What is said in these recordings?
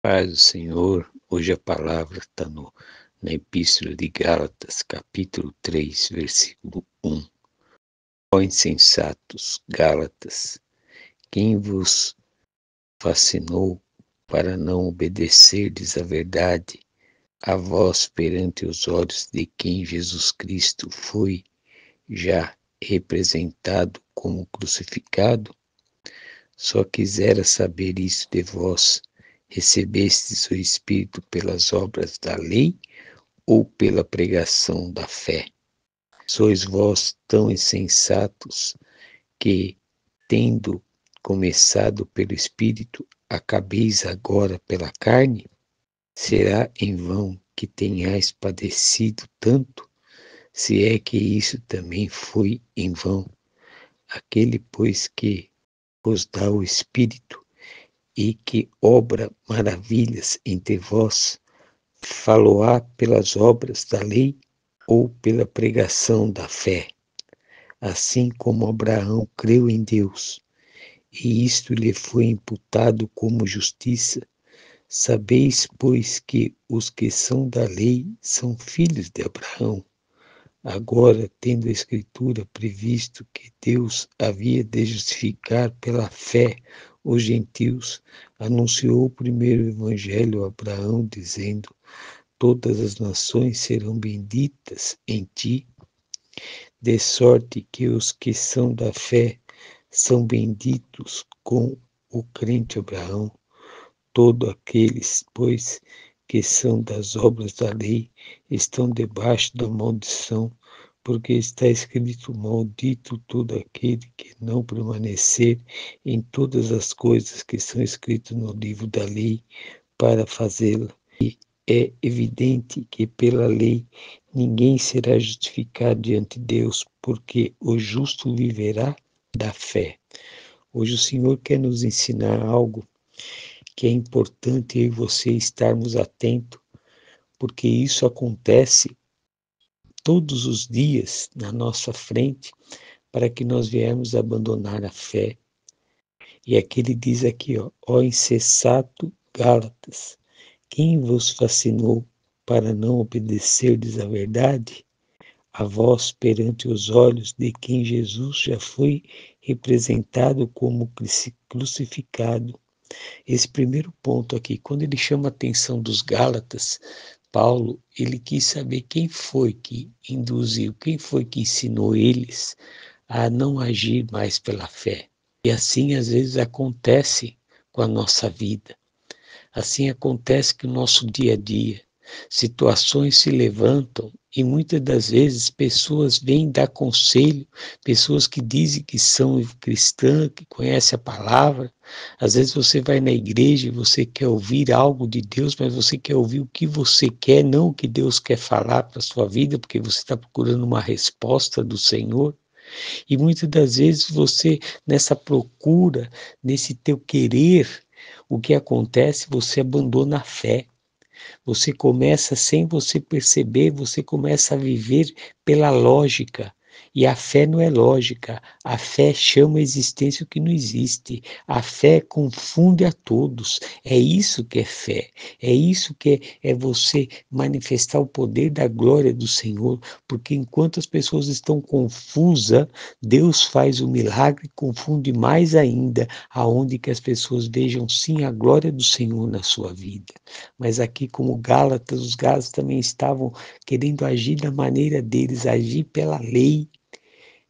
Paz do Senhor, hoje a palavra está na Epístola de Gálatas, capítulo 3, versículo 1. Ó insensatos, Gálatas, quem vos fascinou para não obedecerdes à verdade, a vós perante os olhos de quem Jesus Cristo foi já representado como crucificado? Só quisera saber isso de vós. Recebestes o Espírito pelas obras da lei ou pela pregação da fé? Sois vós tão insensatos que, tendo começado pelo Espírito, acabeis agora pela carne? Será em vão que tenhais padecido tanto, se é que isso também foi em vão? Aquele, pois, que vos dá o Espírito e que obra maravilhas entre vós, faloá pelas obras da lei ou pela pregação da fé? Assim como Abraão creu em Deus, e isto lhe foi imputado como justiça, sabeis, pois, que os que são da lei são filhos de Abraão. Agora, tendo a Escritura previsto que Deus havia de justificar pela fé os gentios, anunciou o primeiro evangelho a Abraão, dizendo: todas as nações serão benditas em ti, de sorte que os que são da fé são benditos com o crente Abraão. Todos aqueles, pois, que são das obras da lei, estão debaixo da maldição, porque está escrito: maldito todo aquele que não permanecer em todas as coisas que são escritas no livro da lei para fazê-la. E é evidente que pela lei ninguém será justificado diante de Deus, porque o justo viverá da fé. Hoje o Senhor quer nos ensinar algo que é importante eu e você estarmos atentos, porque isso acontece todos os dias na nossa frente, para que nós viemos abandonar a fé. E aqui ele diz aqui, ó insensato Gálatas, quem vos fascinou para não obedecerdes à verdade? A vós perante os olhos de quem Jesus já foi representado como crucificado. Esse primeiro ponto aqui, quando ele chama a atenção dos Gálatas, Paulo, ele quis saber quem foi que induziu, quem foi que ensinou eles a não agir mais pela fé. E assim às vezes acontece com a nossa vida. Assim acontece que o nosso dia a dia, situações se levantam e muitas das vezes pessoas vêm dar conselho, pessoas que dizem que são cristãs, que conhecem a palavra. Às vezes você vai na igreja e você quer ouvir algo de Deus, mas você quer ouvir o que você quer, não o que Deus quer falar para a sua vida, porque você está procurando uma resposta do Senhor. E muitas das vezes você, nessa procura, nesse teu querer, o que acontece? Você abandona a fé. Você começa, sem você perceber, você começa a viver pela lógica. E a fé não é lógica. A fé chama a existência o que não existe. A fé confunde a todos. É isso que é fé. É isso que é você manifestar o poder da glória do Senhor. Porque enquanto as pessoas estão confusas, Deus faz o milagre e confunde mais ainda, aonde que as pessoas vejam sim a glória do Senhor na sua vida. Mas aqui, como Gálatas, os Gálatas também estavam querendo agir da maneira deles, agir pela lei,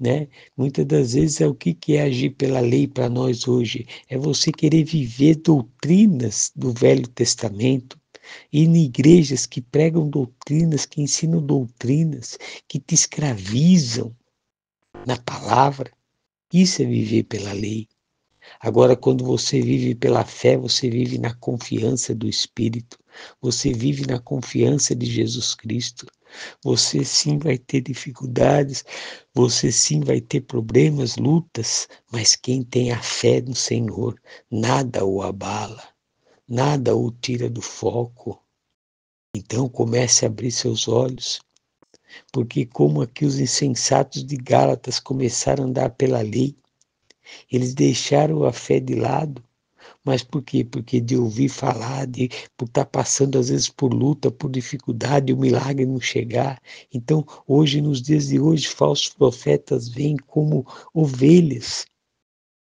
né? Muitas das vezes é o que é agir pela lei para nós hoje? É você querer viver doutrinas do Velho Testamento, ir em igrejas que pregam doutrinas, que ensinam doutrinas, que te escravizam na palavra. Isso é viver pela lei. Agora, quando você vive pela fé, você vive na confiança do Espírito, você vive na confiança de Jesus Cristo. Você sim vai ter dificuldades, você sim vai ter problemas, lutas, mas quem tem a fé no Senhor, nada o abala, nada o tira do foco. Então comece a abrir seus olhos, porque como aqui os insensatos de Gálatas começaram a andar pela lei, eles deixaram a fé de lado, Mas por quê? Porque de ouvir falar, por estar passando às vezes por luta, por dificuldade, o milagre não chegar. Então, hoje, nos dias de hoje, falsos profetas vêm como ovelhas,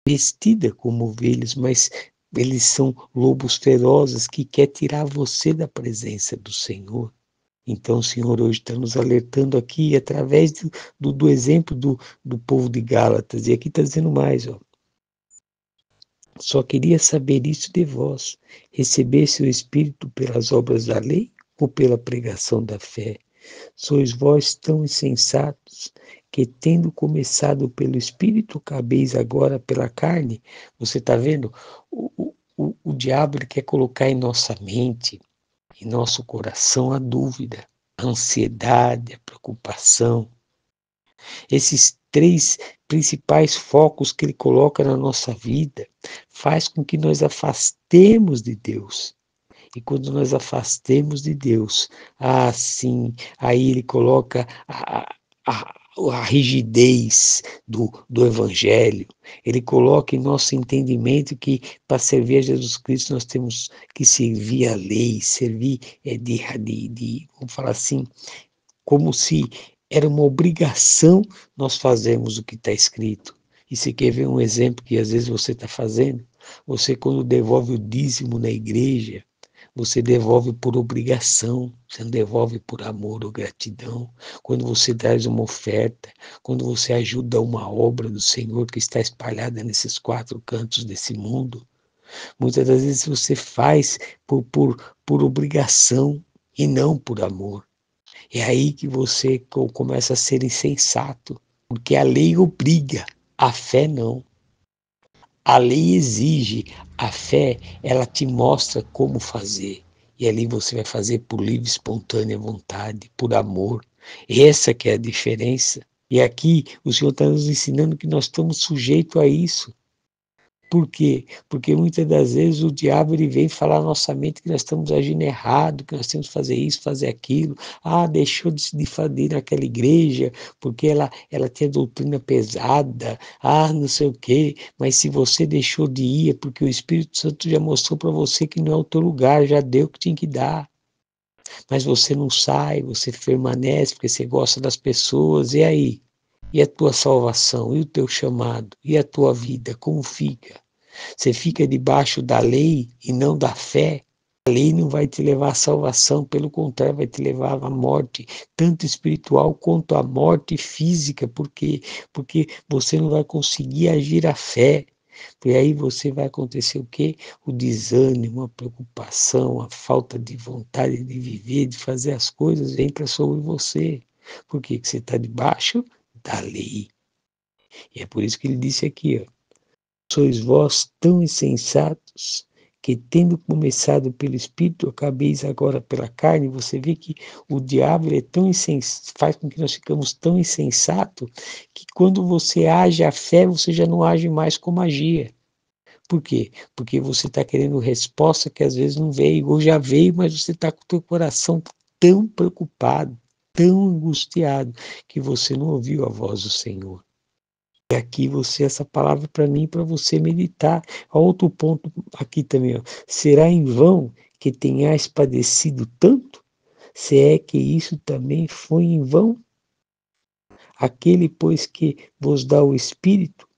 vestidas como ovelhas, mas eles são lobos ferozes que quer tirar você da presença do Senhor. Então, o Senhor hoje está nos alertando aqui, através do exemplo do povo de Gálatas, e aqui está dizendo mais, ó. Só queria saber isso de vós, recebesse o Espírito pelas obras da lei ou pela pregação da fé? Sois vós tão insensatos, que tendo começado pelo Espírito, cabeis agora pela carne? Você está vendo? O diabo ele quer colocar em nossa mente, em nosso coração, a dúvida, a ansiedade, a preocupação. Esses três principais focos que ele coloca na nossa vida faz com que nós afastemos de Deus. E quando nós afastemos de Deus, sim, aí ele coloca a rigidez do Evangelho, ele coloca em nosso entendimento que para servir a Jesus Cristo nós temos que servir a lei, servir vamos falar assim, como se era uma obrigação nós fazermos o que está escrito. E você quer ver um exemplo que às vezes você está fazendo? Você, quando devolve o dízimo na igreja, você devolve por obrigação, você não devolve por amor ou gratidão. Quando você traz uma oferta, quando você ajuda uma obra do Senhor que está espalhada nesses quatro cantos desse mundo, muitas das vezes você faz por obrigação e não por amor. É aí que você começa a ser insensato, porque a lei obriga, a fé não. A lei exige, a fé, ela te mostra como fazer. E ali você vai fazer por livre, espontânea vontade, por amor. Essa que é a diferença. E aqui o Senhor está nos ensinando que nós estamos sujeitos a isso. Por quê? Porque muitas das vezes o diabo ele vem falar na nossa mente que nós estamos agindo errado, que nós temos que fazer isso, fazer aquilo. Deixou de ir naquela igreja porque ela tem doutrina pesada. Não sei o quê. Mas se você deixou de ir é porque o Espírito Santo já mostrou para você que não é o teu lugar, já deu o que tinha que dar. Mas você não sai, você permanece porque você gosta das pessoas. E aí? E a tua salvação? E o teu chamado? E a tua vida? Como fica? Você fica debaixo da lei e não da fé? A lei não vai te levar à salvação, pelo contrário, vai te levar à morte, tanto espiritual quanto à morte física. Por quê? Porque você não vai conseguir agir a fé. E aí você vai acontecer o quê? O desânimo, a preocupação, a falta de vontade de viver, de fazer as coisas, entra sobre você. Por quê? Porque você está debaixo da lei. E é por isso que ele disse aqui, ó. Sois vós tão insensatos, que tendo começado pelo Espírito, acabeis agora pela carne. Você vê que o diabo é tão faz com que nós ficamos tão insensatos, que quando você age a fé, você já não age mais como agia. Por quê? Porque você está querendo resposta que às vezes não veio, ou já veio, mas você está com o teu coração tão preocupado, tão angustiado, que você não ouviu a voz do Senhor. E aqui essa palavra para mim, para você meditar. Outro ponto aqui também, ó. Será em vão que tenhais padecido tanto? Se é que isso também foi em vão? Aquele, pois, que vos dá o Espírito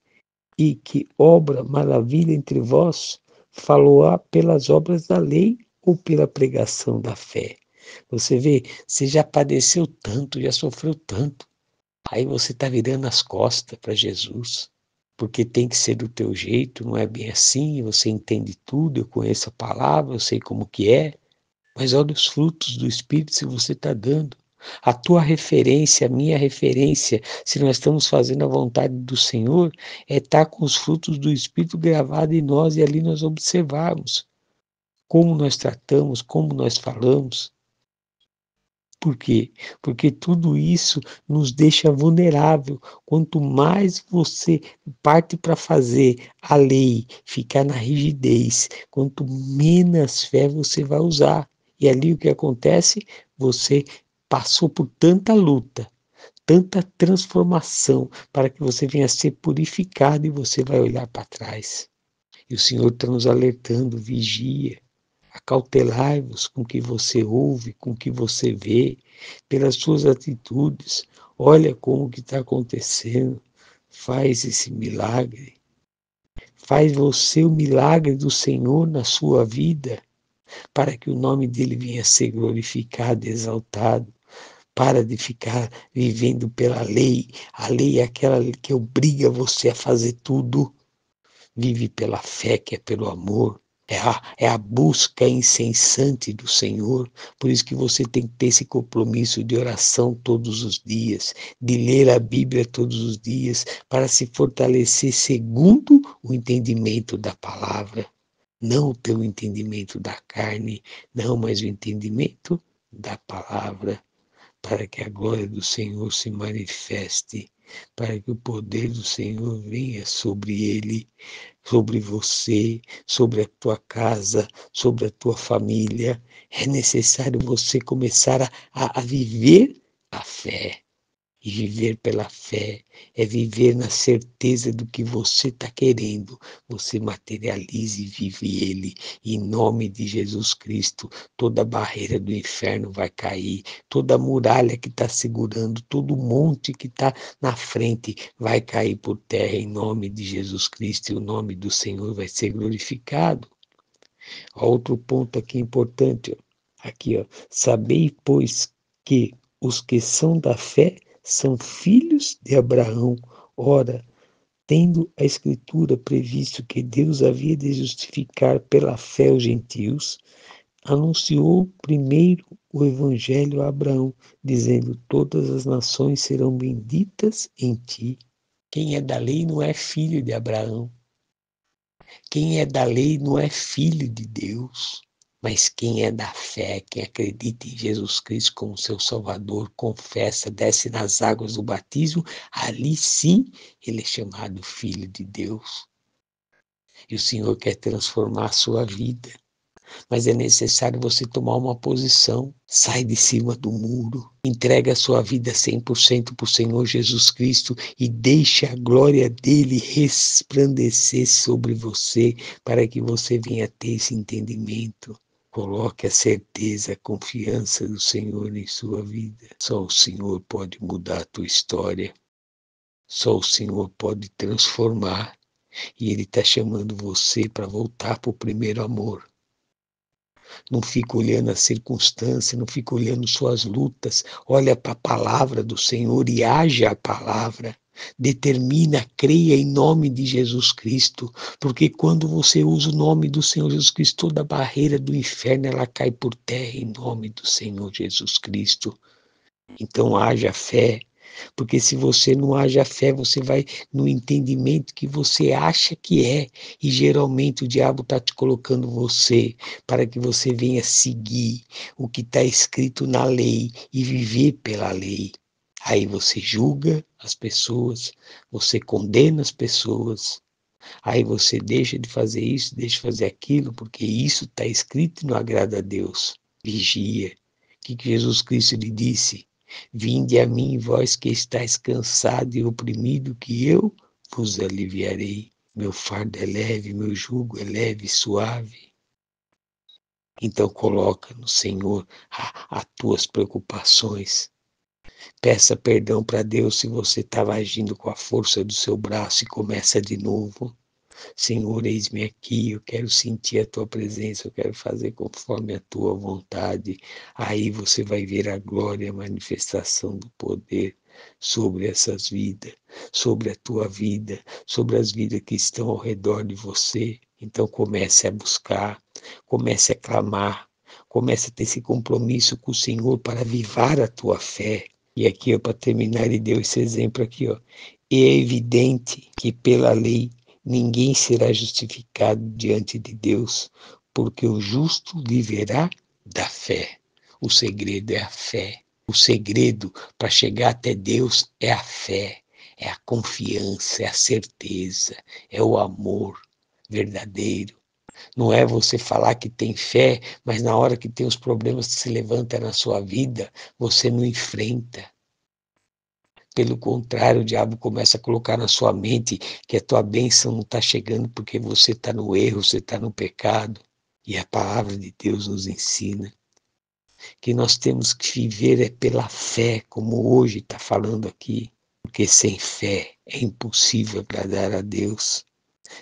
e que obra maravilha entre vós, falou-á pelas obras da lei ou pela pregação da fé? Você vê, você já padeceu tanto, já sofreu tanto. Aí você está virando as costas para Jesus, porque tem que ser do teu jeito, não é bem assim, você entende tudo, eu conheço a palavra, eu sei como que é, mas olha os frutos do Espírito se você está dando. A tua referência, a minha referência, se nós estamos fazendo a vontade do Senhor, é estar com os frutos do Espírito gravados em nós e ali nós observarmos como nós tratamos, como nós falamos. Por quê? Porque tudo isso nos deixa vulnerável. Quanto mais você parte para fazer a lei, ficar na rigidez, quanto menos fé você vai usar. E ali o que acontece? Você passou por tanta luta, tanta transformação, para que você venha a ser purificado e você vai olhar para trás. E o Senhor está nos alertando, vigia. Acautelai-vos com o que você ouve, com o que você vê, pelas suas atitudes. Olha como que está acontecendo. Faz esse milagre. Faz você o milagre do Senhor na sua vida, para que o nome dele venha a ser glorificado e exaltado. Para de ficar vivendo pela lei. A lei é aquela que obriga você a fazer tudo. Vive pela fé, que é pelo amor. É a busca incessante do Senhor. Por isso que você tem que ter esse compromisso de oração todos os dias, de ler a Bíblia todos os dias, para se fortalecer segundo o entendimento da palavra. Não o teu entendimento da carne, não, mas o entendimento da palavra, para que a glória do Senhor se manifeste, para que o poder do Senhor venha sobre ele, sobre você, sobre a tua casa, sobre a tua família. É necessário você começar a viver a fé. E viver pela fé é viver na certeza do que você está querendo. Você materializa e vive ele. Em nome de Jesus Cristo, toda barreira do inferno vai cair, toda muralha que está segurando, todo monte que está na frente vai cair por terra em nome de Jesus Cristo, e o nome do Senhor vai ser glorificado. Outro ponto aqui importante, aqui, sabei, pois, que os que são da fé são filhos de Abraão. Ora, tendo a Escritura previsto que Deus havia de justificar pela fé os gentios, anunciou primeiro o Evangelho a Abraão, dizendo: todas as nações serão benditas em ti. Quem é da lei não é filho de Abraão. Quem é da lei não é filho de Deus. Mas quem é da fé, quem acredita em Jesus Cristo como seu Salvador, confessa, desce nas águas do batismo, ali sim ele é chamado filho de Deus. E o Senhor quer transformar a sua vida. Mas é necessário você tomar uma posição. Sai de cima do muro. Entrega a sua vida 100% para o Senhor Jesus Cristo e deixe a glória dele resplandecer sobre você, para que você venha ter esse entendimento. Coloque a certeza, a confiança do Senhor em sua vida. Só o Senhor pode mudar a tua história. Só o Senhor pode transformar. E Ele está chamando você para voltar para o primeiro amor. Não fica olhando as circunstâncias, não fica olhando suas lutas. Olha para a palavra do Senhor e haja a palavra. Determina, creia em nome de Jesus Cristo, porque quando você usa o nome do Senhor Jesus Cristo, toda barreira do inferno ela cai por terra em nome do Senhor Jesus Cristo. Então haja fé, porque se você não haja fé, você vai no entendimento que você acha que é, e geralmente o diabo está te colocando você para que você venha seguir o que está escrito na lei e viver pela lei. Aí você julga as pessoas, você condena as pessoas, aí você deixa de fazer isso, deixa de fazer aquilo, porque isso está escrito e não agrada a Deus. Vigia. O que Jesus Cristo lhe disse? Vinde a mim, vós que estáis cansado e oprimido, que eu vos aliviarei. Meu fardo é leve, meu jugo é leve e suave. Então coloca no Senhor as tuas preocupações. Peça perdão para Deus se você estava agindo com a força do seu braço e começa de novo. Senhor, eis-me aqui, eu quero sentir a tua presença, eu quero fazer conforme a tua vontade. Aí você vai ver a glória e a manifestação do poder sobre essas vidas, sobre a tua vida, sobre as vidas que estão ao redor de você. Então comece a buscar, comece a clamar, comece a ter esse compromisso com o Senhor para avivar a tua fé. E aqui, para terminar, ele deu esse exemplo aqui, ó. É evidente que pela lei ninguém será justificado diante de Deus, porque o justo viverá da fé. O segredo é a fé. O segredo para chegar até Deus é a fé, é a confiança, é a certeza, é o amor verdadeiro. Não é você falar que tem fé, mas na hora que tem os problemas que se levantam na sua vida, você não enfrenta. Pelo contrário, o diabo começa a colocar na sua mente que a tua bênção não está chegando porque você está no erro, você está no pecado. E a palavra de Deus nos ensina que nós temos que viver pela fé, como hoje está falando aqui, porque sem fé é impossível agradar a Deus.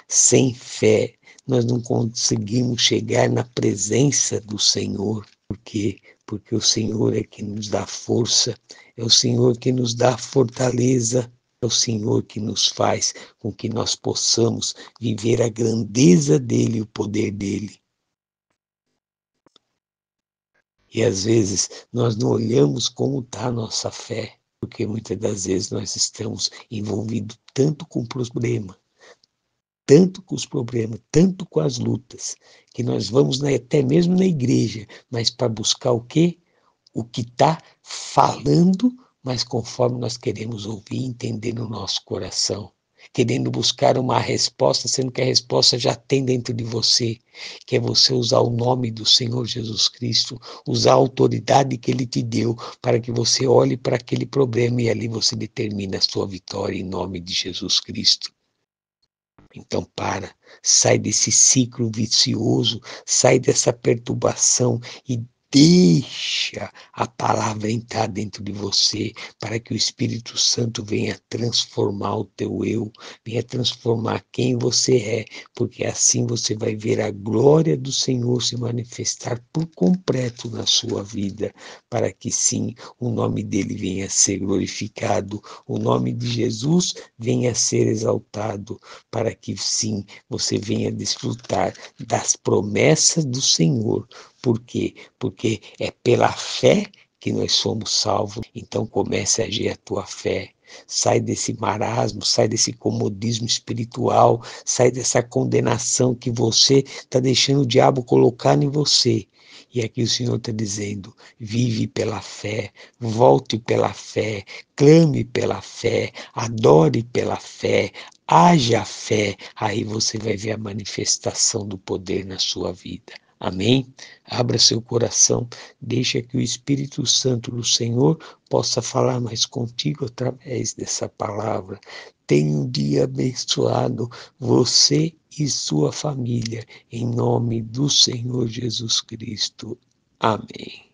Sem fé, nós não conseguimos chegar na presença do Senhor. Por quê? Porque o Senhor é que nos dá força, é o Senhor que nos dá fortaleza, é o Senhor que nos faz com que nós possamos viver a grandeza dEle e o poder dEle. E às vezes nós não olhamos como está a nossa fé, porque muitas das vezes nós estamos envolvidos tanto com o problema, tanto com os problemas, tanto com as lutas, que nós vamos até mesmo na igreja, mas para buscar o quê? O que está falando, mas conforme nós queremos ouvir e entender no nosso coração. Querendo buscar uma resposta, sendo que a resposta já tem dentro de você, que é você usar o nome do Senhor Jesus Cristo, usar a autoridade que Ele te deu, para que você olhe para aquele problema e ali você determina a sua vitória em nome de Jesus Cristo. Então sai desse ciclo vicioso, sai dessa perturbação e deixa a palavra entrar dentro de você, para que o Espírito Santo venha transformar o teu eu, venha transformar quem você é, porque assim você vai ver a glória do Senhor se manifestar por completo na sua vida, para que sim, o nome dele venha a ser glorificado, o nome de Jesus venha a ser exaltado, para que sim, você venha desfrutar das promessas do Senhor. Por quê? Porque é pela fé que nós somos salvos. Então comece a agir a tua fé. Sai desse marasmo, sai desse comodismo espiritual, sai dessa condenação que você está deixando o diabo colocar em você. E aqui o Senhor está dizendo: vive pela fé, volte pela fé, clame pela fé, adore pela fé, haja fé, aí você vai ver a manifestação do poder na sua vida. Amém? Abra seu coração, deixa que o Espírito Santo do Senhor possa falar mais contigo através dessa palavra. Tenha um dia abençoado, você e sua família, em nome do Senhor Jesus Cristo. Amém.